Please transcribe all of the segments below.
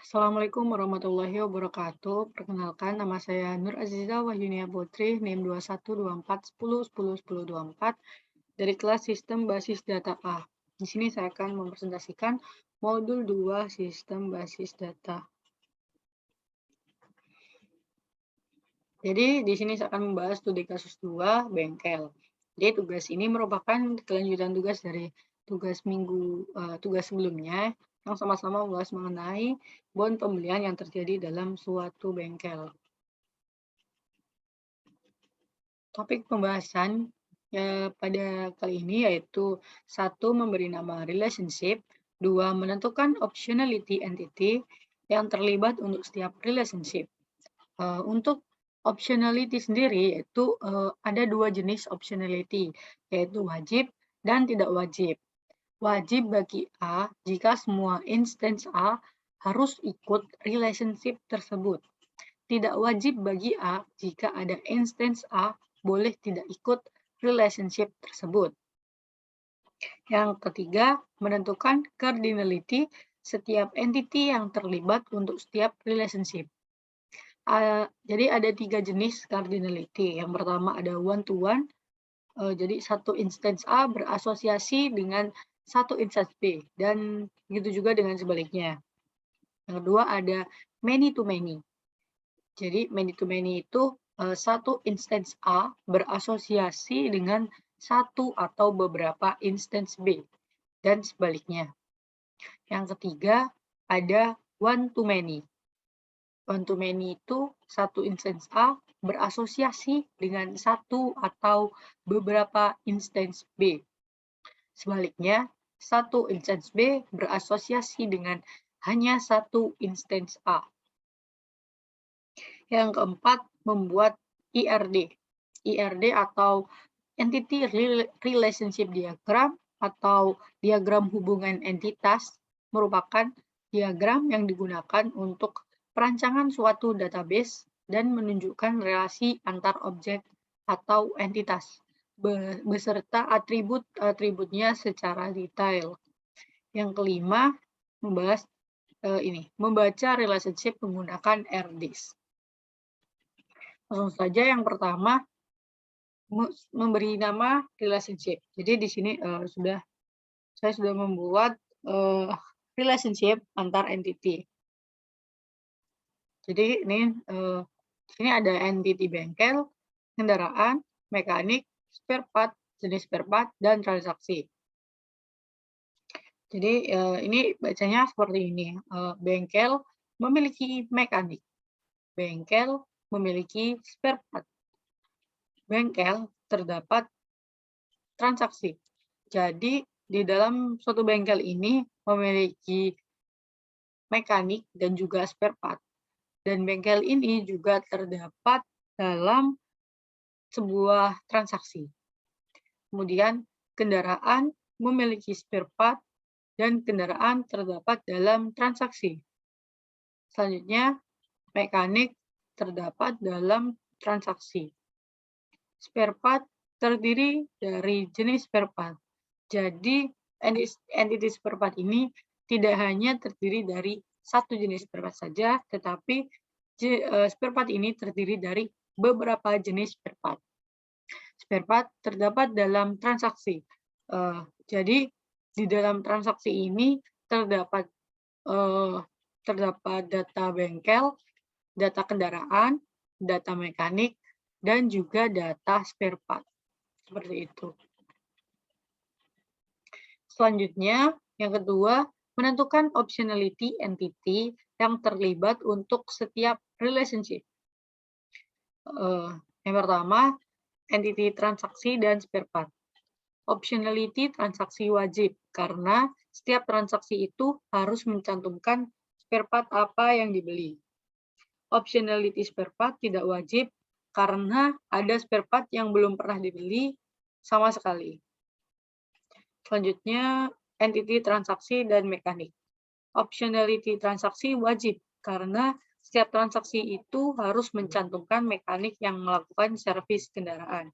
Assalamualaikum warahmatullahi wabarakatuh. Perkenalkan, nama saya Nur Aziza Wahyunia Putri, NIM 212410101024 dari kelas Sistem Basis Data A. Di sini saya akan mempresentasikan modul 2 Sistem Basis Data. Jadi di sini saya akan membahas studi kasus 2 bengkel. Jadi tugas ini merupakan kelanjutan tugas dari tugas sebelumnya yang sama-sama membahas mengenai bon pembelian yang terjadi dalam suatu bengkel. Topik pembahasan pada kali ini yaitu 1. Memberi nama relationship, 2. Menentukan optionality entity yang terlibat untuk setiap relationship. Untuk optionality sendiri yaitu ada 2 jenis optionality, yaitu wajib dan tidak wajib. Wajib bagi A jika semua instance A harus ikut relationship tersebut. Tidak wajib bagi A jika ada instance A boleh tidak ikut relationship tersebut. Yang ketiga, menentukan cardinality setiap entity yang terlibat untuk setiap relationship. Jadi ada 3 jenis cardinality. Yang pertama ada one-to-one, jadi satu instance A berasosiasi dengan satu instance B, dan begitu juga dengan sebaliknya. Yang kedua ada many-to-many. Jadi many-to-many itu satu instance A berasosiasi dengan satu atau beberapa instance B, dan sebaliknya. Yang ketiga ada one-to-many. One-to-many itu satu instance A berasosiasi dengan satu atau beberapa instance B. Sebaliknya, satu instance B berasosiasi dengan hanya satu instance A. Yang keempat, membuat IRD. IRD atau Entity Relationship Diagram atau diagram hubungan entitas merupakan diagram yang digunakan untuk perancangan suatu database dan menunjukkan relasi antar objek atau entitas beserta atribut-atributnya secara detail. Yang kelima, membahas membaca relationship menggunakan RDIS. Langsung saja yang pertama, memberi nama relationship. Jadi di sini saya sudah membuat relationship antar entity. Jadi ini ada entity bengkel, kendaraan, mekanik, spare part, jenis spare part, dan transaksi. Jadi ini bacanya seperti ini. Bengkel memiliki mekanik. Bengkel memiliki spare part. Bengkel terdapat transaksi. Jadi di dalam suatu bengkel ini memiliki mekanik dan juga spare part. Dan bengkel ini juga terdapat dalam sebuah transaksi. Kemudian kendaraan memiliki spare part dan kendaraan terdapat dalam transaksi. Selanjutnya, mekanik terdapat dalam transaksi. Spare part terdiri dari jenis spare part. Jadi, entity spare part ini tidak hanya terdiri dari satu jenis spare part saja, tetapi spare part ini terdiri dari beberapa jenis spare part. Spare part terdapat dalam transaksi. Jadi, di dalam transaksi ini terdapat data bengkel, data kendaraan, data mekanik, dan juga data spare part. Seperti itu. Selanjutnya, yang kedua, menentukan optionality entity yang terlibat untuk setiap relationship. Yang pertama, entity transaksi dan spare part. Optionality transaksi wajib, karena setiap transaksi itu harus mencantumkan spare part apa yang dibeli. Optionality spare part tidak wajib, karena ada spare part yang belum pernah dibeli sama sekali. Selanjutnya, entity transaksi dan mekanik. Optionality transaksi wajib, karena setiap transaksi itu harus mencantumkan mekanik yang melakukan servis kendaraan.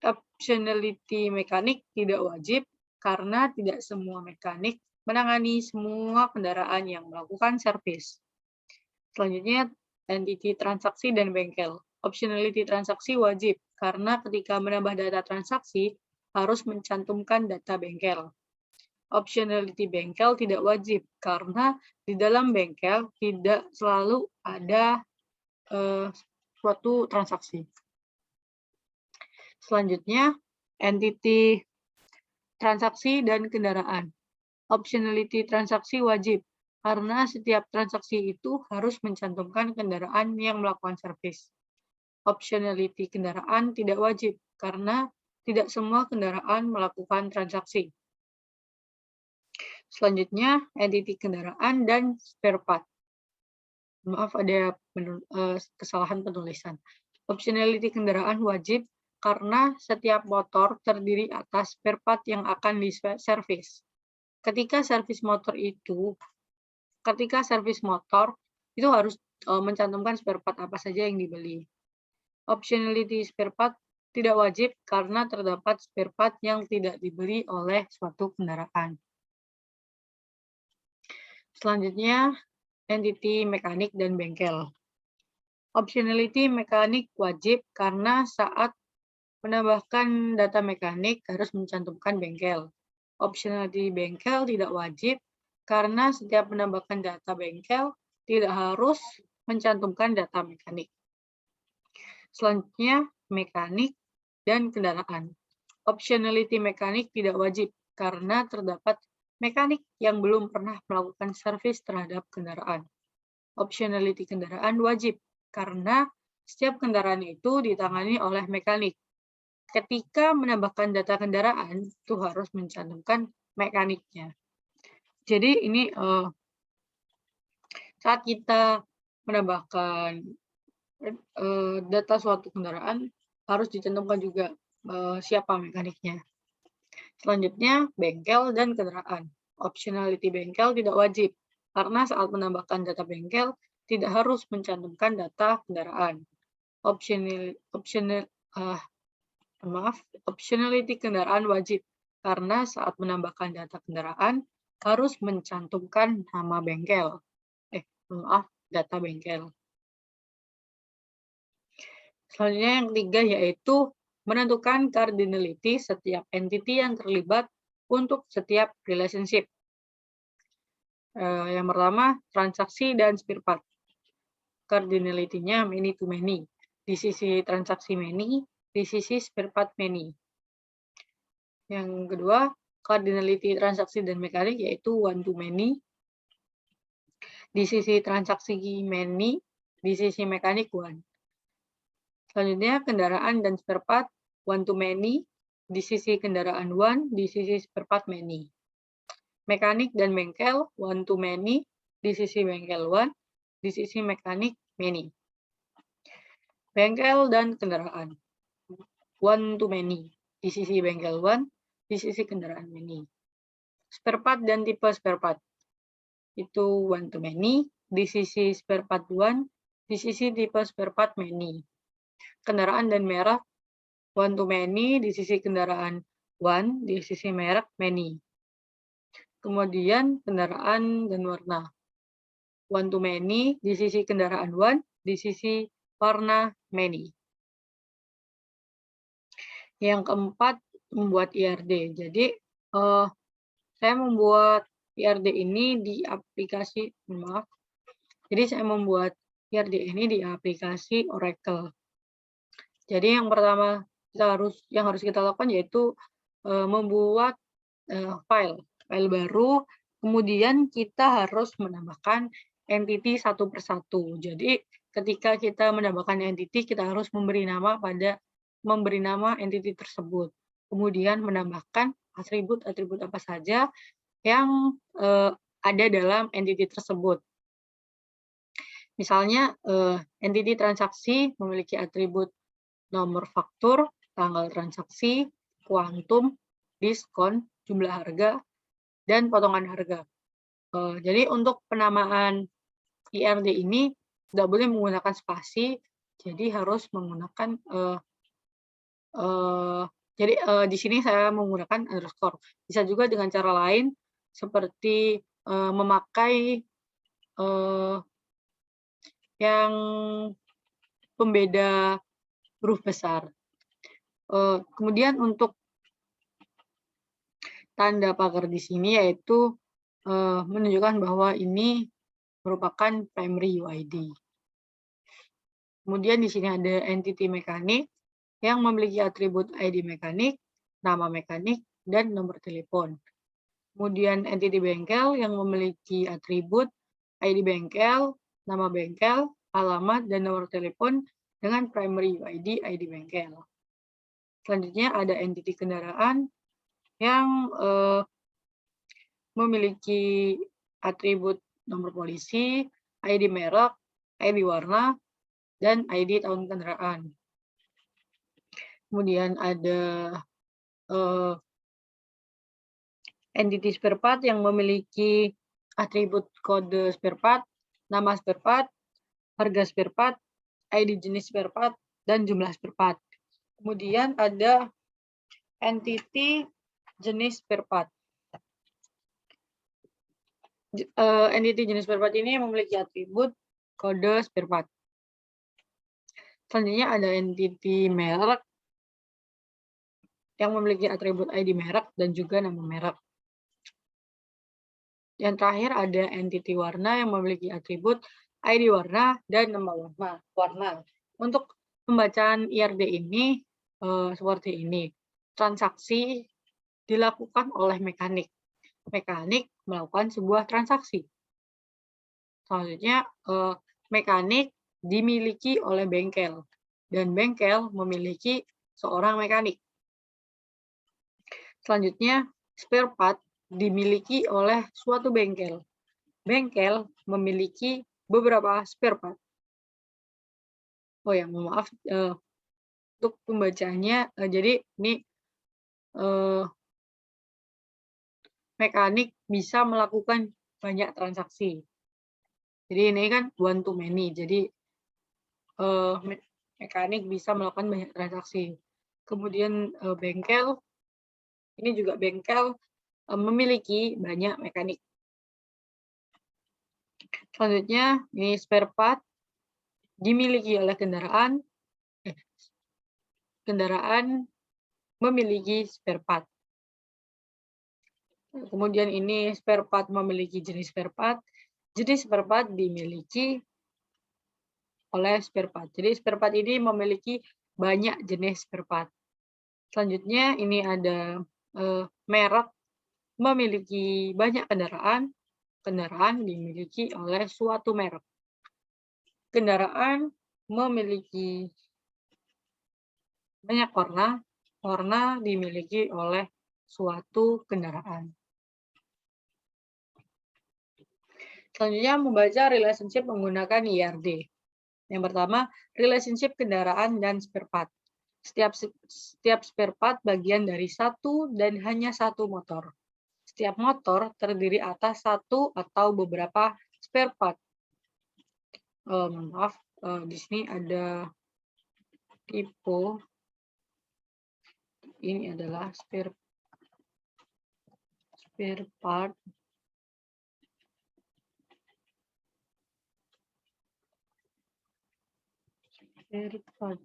Optionality mekanik tidak wajib, karena tidak semua mekanik menangani semua kendaraan yang melakukan servis. Selanjutnya, entity transaksi dan bengkel. Optionality transaksi wajib, karena ketika menambah data transaksi, harus mencantumkan data bengkel. Optionality bengkel tidak wajib, karena di dalam bengkel tidak selalu ada suatu transaksi. Selanjutnya, entity transaksi dan kendaraan. Optionality transaksi wajib, karena setiap transaksi itu harus mencantumkan kendaraan yang melakukan servis. Optionality kendaraan tidak wajib, karena tidak semua kendaraan melakukan transaksi. Selanjutnya, entity kendaraan dan spare part. Maaf, ada kesalahan penulisan. Optionality kendaraan wajib, karena setiap motor terdiri atas spare part yang akan diservis. Ketika servis motor itu harus mencantumkan spare part apa saja yang dibeli. Optionality spare part tidak wajib karena terdapat spare part yang tidak dibeli oleh suatu kendaraan. Selanjutnya, entity mekanik dan bengkel. Optionality mekanik wajib karena saat menambahkan data mekanik harus mencantumkan bengkel. Optionality bengkel tidak wajib karena setiap menambahkan data bengkel tidak harus mencantumkan data mekanik. Selanjutnya, mekanik dan kendaraan. Optionality mekanik tidak wajib karena terdapat mekanik yang belum pernah melakukan servis terhadap kendaraan. Optionality kendaraan wajib karena setiap kendaraan itu ditangani oleh mekanik. Ketika menambahkan data kendaraan, itu harus mencantumkan mekaniknya. Jadi ini saat kita menambahkan data suatu kendaraan, harus dicantumkan juga siapa mekaniknya. Selanjutnya, bengkel dan kendaraan. Optionality bengkel tidak wajib, karena saat menambahkan data bengkel, tidak harus mencantumkan data kendaraan. Optionality kendaraan wajib, karena saat menambahkan data kendaraan, harus mencantumkan nama bengkel. Data bengkel. Selanjutnya yang ketiga yaitu menentukan cardinality setiap entity yang terlibat untuk setiap relationship. Yang pertama, transaksi dan spare part. Cardinality-nya many to many. Di sisi transaksi many, di sisi spare part many. Yang kedua, cardinality transaksi dan mekanik yaitu one to many. Di sisi transaksi many, di sisi mekanik one. Selanjutnya, kendaraan dan spare part one to many, di sisi kendaraan one, di sisi spare part many. Mekanik dan bengkel one to many, di sisi bengkel one, di sisi mekanik many. Bengkel dan kendaraan one to many, di sisi bengkel one, di sisi kendaraan many. Spare part dan tipe spare part itu one to many, di sisi spare part one, di sisi tipe spare part many. Kendaraan dan merek one to many, di sisi kendaraan one, di sisi merek many. Kemudian kendaraan dan warna one to many, di sisi kendaraan one, di sisi warna many. Yang keempat, membuat IRD. Jadi saya membuat IRD ini di aplikasi, Jadi saya membuat IRD ini di aplikasi Oracle. Jadi yang pertama yang harus kita lakukan yaitu membuat file baru, kemudian kita harus menambahkan entity satu persatu. Jadi ketika kita menambahkan entity, kita harus memberi nama entity tersebut. Kemudian menambahkan atribut-atribut apa saja yang ada dalam entity tersebut. Misalnya entity transaksi memiliki atribut nomor faktur, tanggal transaksi, kuantum, diskon, jumlah harga, dan potongan harga. Jadi untuk penamaan IRD ini tidak boleh menggunakan spasi, jadi harus menggunakan Jadi di sini saya menggunakan underscore. Bisa juga dengan cara lain seperti memakai yang pembeda huruf besar. Kemudian untuk tanda pagar di sini yaitu menunjukkan bahwa ini merupakan primary UID. Kemudian di sini ada entity mekanik yang memiliki atribut ID mekanik, nama mekanik, dan nomor telepon. Kemudian entity bengkel yang memiliki atribut ID bengkel, nama bengkel, alamat, dan nomor telepon dengan primary UID ID bengkel. Selanjutnya ada entity kendaraan yang memiliki atribut nomor polisi, ID merek, ID warna, dan ID tahun kendaraan. Kemudian ada entity spare part yang memiliki atribut kode spare part, nama spare part, harga spare part, ID jenis spare part, dan jumlah spare part. Kemudian ada entity jenis spare part. Entity jenis spare part ini memiliki atribut kode spare part. Selanjutnya ada entity merek yang memiliki atribut ID merek dan juga nama merek. Yang terakhir ada entity warna yang memiliki atribut ID warna dan nama warna. Untuk pembacaan IRD ini seperti ini. Transaksi dilakukan oleh mekanik. Mekanik melakukan sebuah transaksi. Selanjutnya mekanik dimiliki oleh bengkel dan bengkel memiliki seorang mekanik. Selanjutnya spare part dimiliki oleh suatu bengkel. Bengkel memiliki beberapa spare part. Oh ya, mohon maaf untuk pembacanya. Jadi ini mekanik bisa melakukan banyak transaksi. Jadi ini kan one to many. Jadi mekanik bisa melakukan banyak transaksi. Kemudian bengkel, ini juga bengkel memiliki banyak mekanik. Selanjutnya, ini spare part dimiliki oleh kendaraan. Kendaraan memiliki spare part. Kemudian ini spare part memiliki jenis spare part. Jenis spare part dimiliki oleh spare part. Jadi spare part ini memiliki banyak jenis spare part. Selanjutnya ini ada merek memiliki banyak kendaraan. Kendaraan dimiliki oleh suatu merek. Kendaraan memiliki banyak warna. Warna dimiliki oleh suatu kendaraan. Selanjutnya membaca relationship menggunakan IRD. Yang pertama, relationship kendaraan dan spare part. Setiap spare part bagian dari satu dan hanya satu motor. Setiap motor terdiri atas satu atau beberapa spare part. Maaf, di sini ada typo. Ini adalah spare part. Spare part.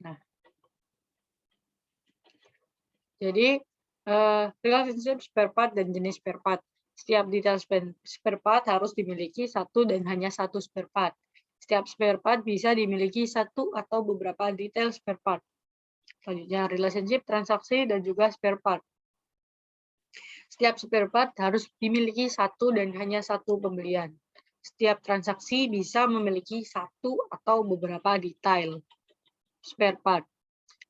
Nah, jadi relationship spare part dan jenis spare part. Setiap detail spare part harus dimiliki satu dan hanya satu spare part. Setiap spare part bisa dimiliki satu atau beberapa detail spare part. Selanjutnya, relationship transaksi dan juga spare part. Setiap spare part harus dimiliki satu dan hanya satu pembelian. Setiap transaksi bisa memiliki satu atau beberapa detail spare part.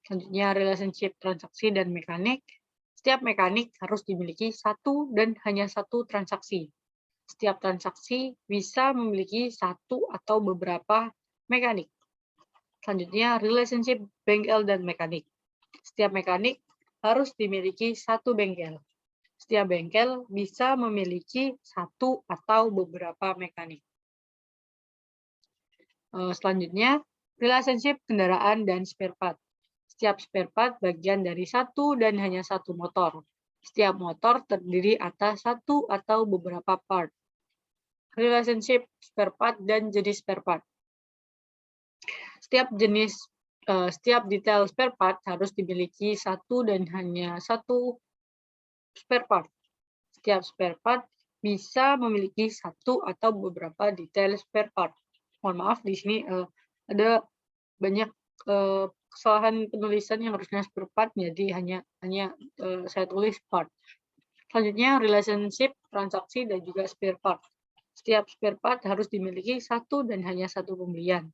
Selanjutnya, relationship transaksi dan mekanik. Setiap mekanik harus dimiliki satu dan hanya satu transaksi. Setiap transaksi bisa memiliki satu atau beberapa mekanik. Selanjutnya, relationship bengkel dan mekanik. Setiap mekanik harus dimiliki satu bengkel. Setiap bengkel bisa memiliki satu atau beberapa mekanik. Selanjutnya, relationship kendaraan dan spare part. Setiap spare part bagian dari satu dan hanya satu motor. Setiap motor terdiri atas satu atau beberapa part. Relationship spare part dan jenis spare part. Setiap detail spare part harus dimiliki satu dan hanya satu spare part. Setiap spare part bisa memiliki satu atau beberapa detail spare part. Mohon maaf, di sini ada banyak kesalahan penulisan yang harusnya spare part, jadi hanya saya tulis part. Selanjutnya, relationship transaksi dan juga spare part. Setiap spare part harus dimiliki satu dan hanya satu pembelian.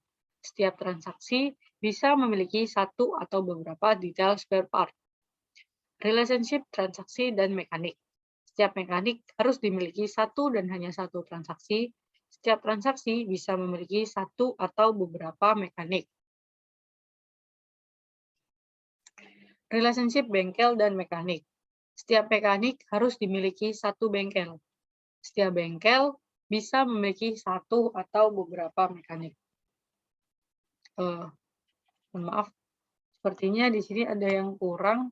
Setiap transaksi bisa memiliki satu atau beberapa detail spare part. Relationship transaksi dan mekanik. Setiap mekanik harus dimiliki satu dan hanya satu transaksi. Setiap transaksi bisa memiliki satu atau beberapa mekanik. Relationship bengkel dan mekanik. Setiap mekanik harus dimiliki satu bengkel. Setiap bengkel bisa memiliki satu atau beberapa mekanik. Mohon maaf, sepertinya di sini ada yang kurang,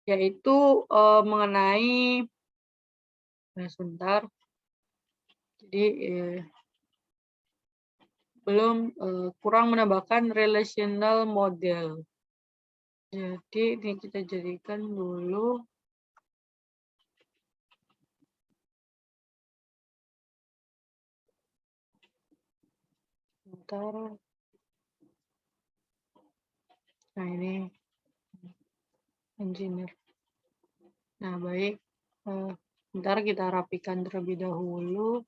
yaitu mengenai sebentar. Jadi belum kurang menambahkan relational model. Jadi ini kita jadikan dulu. Sebentar. Nah, ini engineer. Nah, baik. Bentar kita rapikan terlebih dahulu.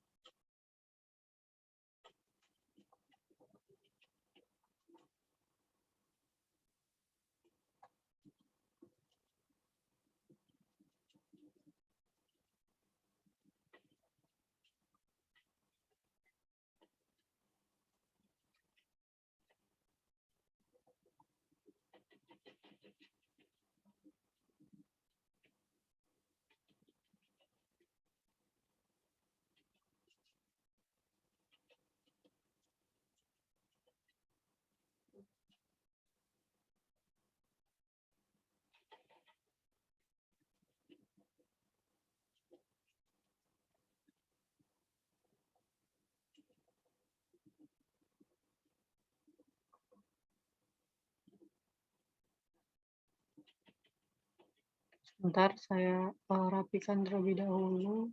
Sebentar, saya rapikan terlebih dahulu.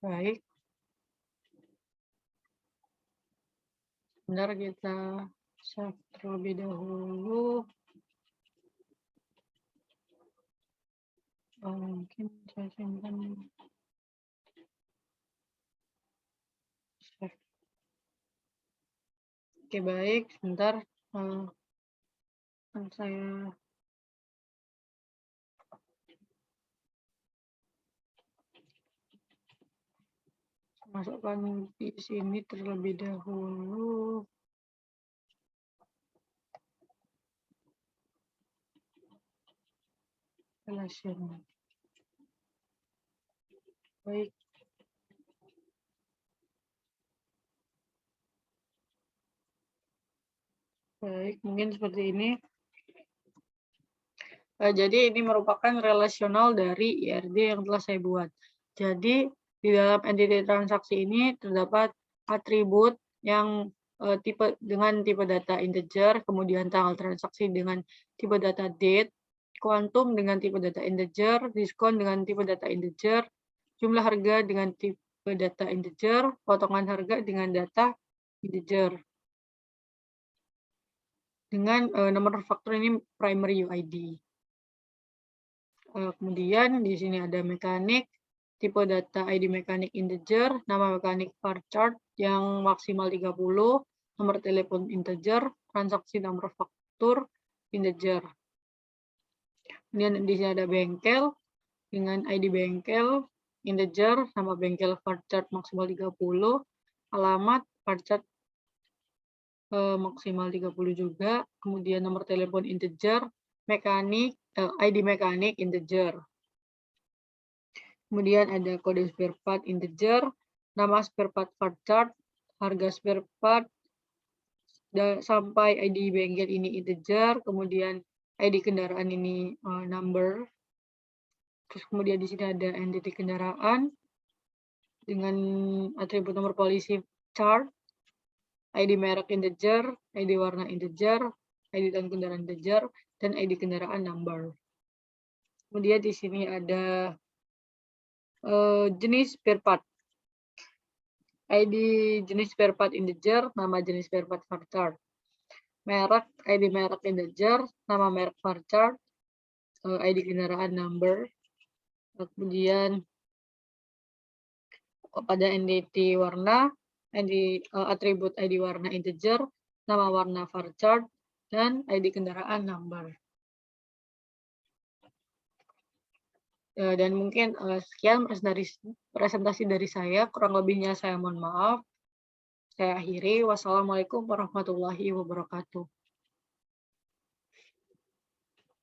Baik. Sebentar kita save terlebih dahulu. Mungkin saya simpan. Save. Oke, baik. Sebentar. Saya masukkan di sini terlebih dahulu. Relation. Baik. Baik, mungkin seperti ini. Jadi ini merupakan relasional dari IRD yang telah saya buat. Jadi di dalam entity transaksi ini terdapat atribut yang dengan tipe data integer, kemudian tanggal transaksi dengan tipe data date, kuantum dengan tipe data integer, diskon dengan tipe data integer, jumlah harga dengan tipe data integer, potongan harga dengan data integer. dengan nomor faktur ini primary UID. Kemudian di sini ada mekanik, tipe data ID mekanik integer, nama mekanik varchar yang maksimal 30, nomor telepon integer, transaksi nomor faktur integer. Kemudian di sini ada bengkel dengan ID bengkel integer, nama bengkel varchar maksimal 30, alamat varchar maksimal 30 juga, kemudian nomor telepon integer, mekanik, ID mekanik integer. Kemudian ada kode spare part integer, nama spare part varchar, harga spare part, sampai ID bengkel ini integer, kemudian ID kendaraan ini number. Terus kemudian di sini ada entity kendaraan dengan atribut nomor polisi chart, ID merek integer, ID warna integer, ID tahun kendaraan integer, dan ID kendaraan number. Kemudian di sini ada jenis spare part. ID jenis spare part integer, nama jenis spare part varchar. Merek, ID merek integer, nama merek varchar, ID kendaraan number. Kemudian pada entity warna, atribut ID warna integer, nama warna varchar, dan ID kendaraan number. Dan mungkin sekian presentasi dari saya, kurang lebihnya saya mohon maaf. Saya akhiri. Wassalamualaikum warahmatullahi wabarakatuh.